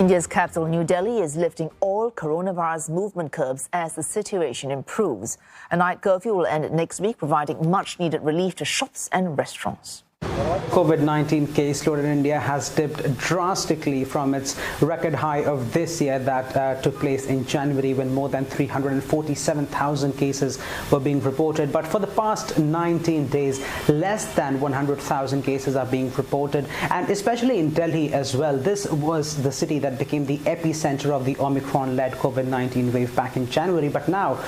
India's capital, New Delhi, is lifting all coronavirus movement curbs as the situation improves. A night curfew will end next week, providing much-needed relief to shops and restaurants. COVID-19 caseload in India has dipped drastically from its record high of this year that took place in January, when more than 347,000 cases were being reported. But for the past 19 days, less than 100,000 cases are being reported, and especially in Delhi as well. This was the city that became the epicenter of the Omicron-led COVID-19 wave back in January. But now,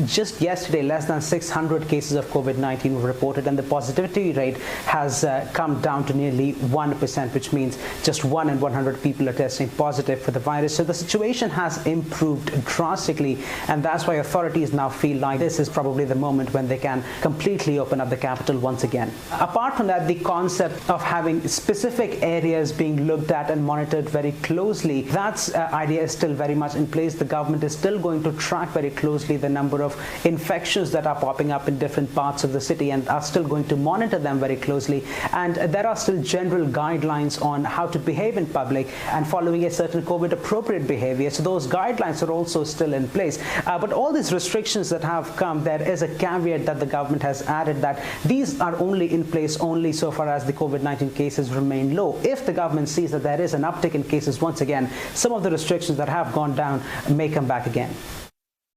just yesterday, less than 600 cases of COVID-19 were reported, and the positivity rate has come down to nearly 1%, which means just 1 in 100 people are testing positive for the virus. So the situation has improved drastically, and that's why authorities now feel like this is probably the moment when they can completely open up the capital once again. Apart from that, the concept of having specific areas being looked at and monitored very closely, that idea is still very much in place. The government is still going to track very closely the number of infections that are popping up in different parts of the city, and are still going to monitor them very closely. And there are still general guidelines on how to behave in public and following a certain COVID-appropriate behavior. So those guidelines are also still in place. But all these restrictions that have come, there is a caveat that the government has added, that these are only in place only so far as the COVID-19 cases remain low. If the government sees that there is an uptick in cases once again, some of the restrictions that have gone down may come back again.